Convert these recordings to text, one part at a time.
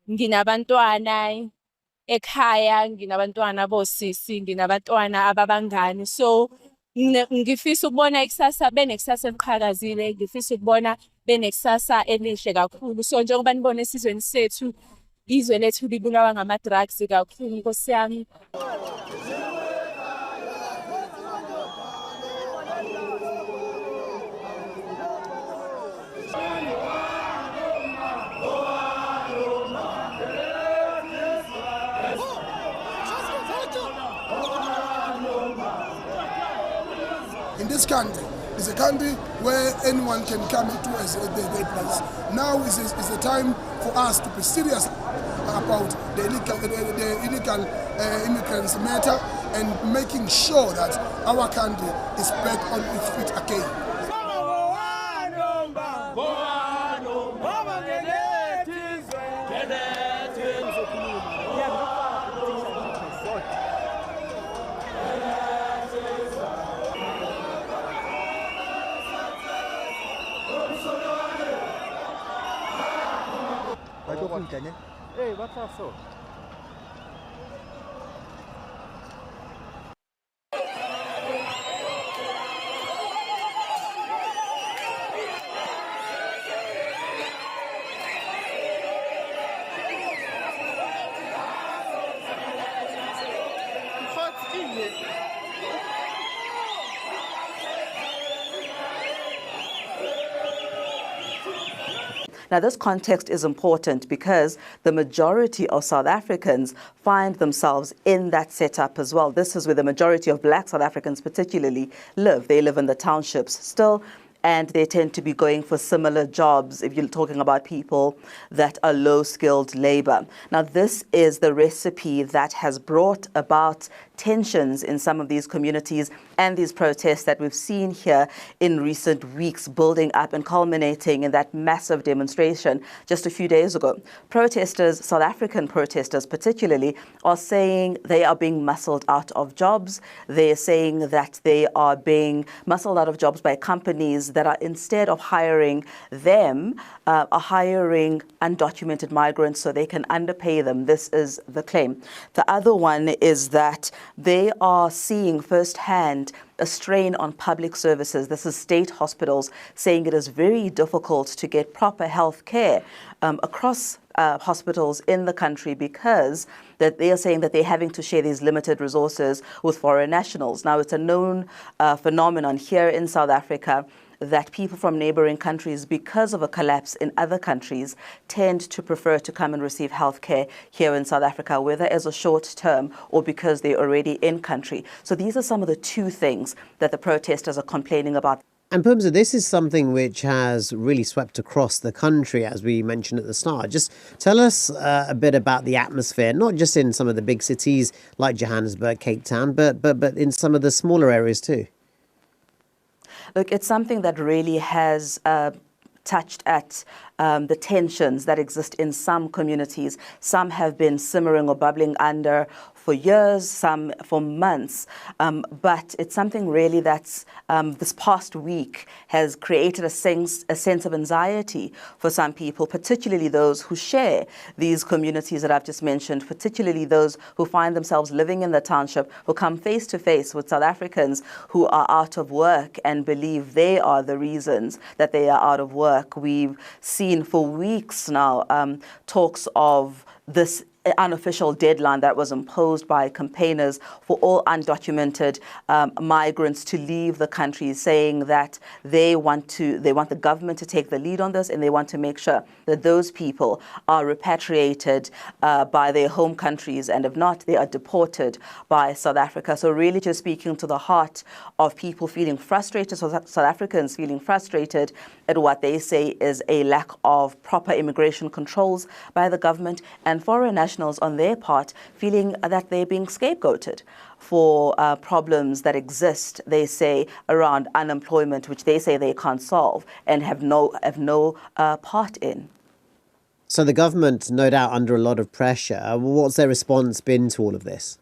nginabantwana ekhaya, nginabantwana bosisi, nginabantwana ababangani. So ngifisa ukubona ikusasa benekusasa eliqhakazile, ngifisa ukubona benekusasa elihle kakhulu. So njengoba nibona esizweni sethu, izwe lethu libulawa ngama-drugs kakhulu, Nkosi yami. In this country, it's a country where anyone can come to as their place. Now is the time for us to be serious about the illegal immigrants matter and making sure that our country is back on its feet again. Hey, what's up, so? Now, this context is important because the majority of South Africans find themselves in that setup as well. This is where the majority of Black South Africans particularly live. They live in the townships still, and they tend to be going for similar jobs if you're talking about people that are low-skilled labor. Now, this is the recipe that has brought about tensions in some of these communities and these protests that we've seen here in recent weeks, building up and culminating in that massive demonstration just a few days ago. Protesters, South African protesters particularly, are saying they are being muscled out of jobs. They're saying that they are being muscled out of jobs by companies that are, instead of hiring them, are hiring undocumented migrants so they can underpay them. This is the claim. The other one is that they are seeing firsthand a strain on public services. This is state hospitals saying it is very difficult to get proper health care across hospitals in the country because that they are saying that they're having to share these limited resources with foreign nationals. Now, it's a known phenomenon here in South Africa that people from neighboring countries, because of a collapse in other countries, tend to prefer to come and receive health care here in South Africa, whether as a short term or because they're already in country. So these are some of the two things that the protesters are complaining about. And Pumza, this is something which has really swept across the country, as we mentioned at the start. Just tell us a bit about the atmosphere, not just in some of the big cities like Johannesburg, Cape Town, but in some of the smaller areas too. Look, it's something that really has touched at the tensions that exist in some communities. Some have been simmering or bubbling under for years, some for months. But it's something really that's this past week has created a sense of anxiety for some people, particularly those who share these communities that I've just mentioned, particularly those who find themselves living in the township, who come face to face with South Africans who are out of work and believe they are the reasons that they are out of work. We've seen for weeks now talks of this unofficial deadline that was imposed by campaigners for all undocumented migrants to leave the country, saying that they want the government to take the lead on this, and they want to make sure that those people are repatriated by their home countries, and if not, they are deported by South Africa. So really just speaking to the heart of people feeling frustrated, South Africans feeling frustrated at what they say is a lack of proper immigration controls by the government, and foreign nationals on their part feeling that they're being scapegoated for problems that exist, they say, around unemployment, which they say they can't solve and have no part in. So the government, no doubt, under a lot of pressure. What's their response been to all of this?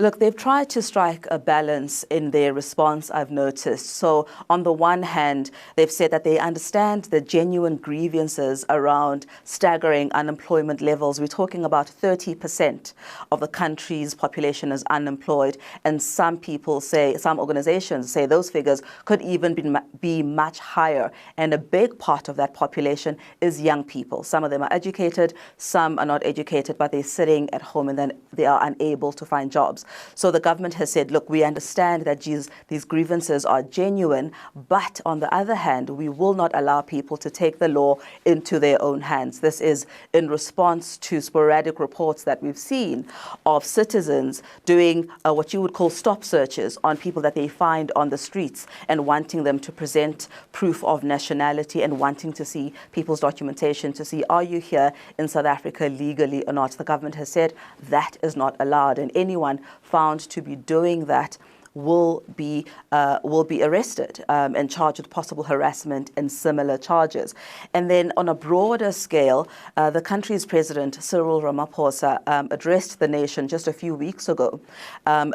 Look, they've tried to strike a balance in their response, I've noticed. So on the one hand, they've said that they understand the genuine grievances around staggering unemployment levels. We're talking about 30% of the country's population is unemployed. And some people say, some organizations say those figures could even be much higher. And a big part of that population is young people. Some of them are educated, some are not educated, but they're sitting at home and then they are unable to find jobs. So the government has said, look, we understand that these grievances are genuine, but on the other hand, we will not allow people to take the law into their own hands. This is in response to sporadic reports that we've seen of citizens doing what you would call stop searches on people that they find on the streets and wanting them to present proof of nationality and wanting to see people's documentation to see, are you here in South Africa legally or not? The government has said that is not allowed, and anyone found to be doing that will be arrested and charged with possible harassment and similar charges. And then on a broader scale, the country's president, Cyril Ramaphosa, addressed the nation just a few weeks ago,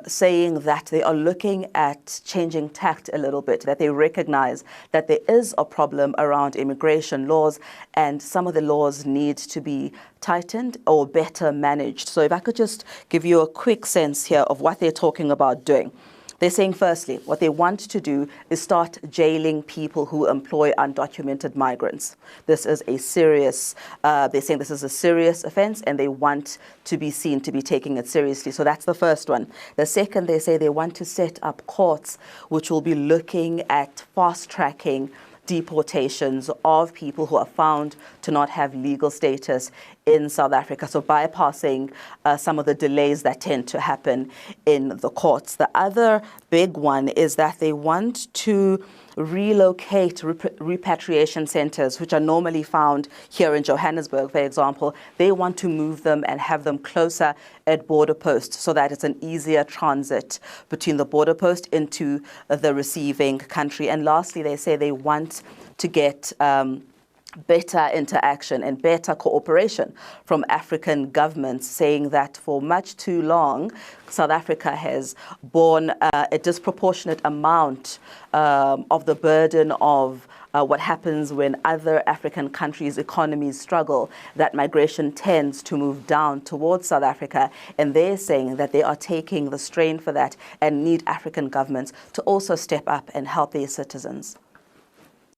saying that they are looking at changing tact a little bit, that they recognize that there is a problem around immigration laws and some of the laws need to be tightened or better managed. So if I could just give you a quick sense here of what they're talking about doing. They're saying, firstly, what they want to do is start jailing people who employ undocumented migrants. This is a serious, they're saying this is a serious offense and they want to be seen to be taking it seriously. So that's the first one. The second, they say they want to set up courts which will be looking at fast-tracking deportations of people who are found to not have legal status in South Africa, so bypassing some of the delays that tend to happen in the courts. The other big one is that they want to relocate repatriation centers, which are normally found here in Johannesburg, for example. They want to move them and have them closer at border posts so that it's an easier transit between the border post into the receiving country. And lastly, they say they want to get better interaction and better cooperation from African governments, saying that for much too long, South Africa has borne a disproportionate amount of the burden of what happens when other African countries' economies struggle, that migration tends to move down towards South Africa. And they're saying that they are taking the strain for that and need African governments to also step up and help their citizens.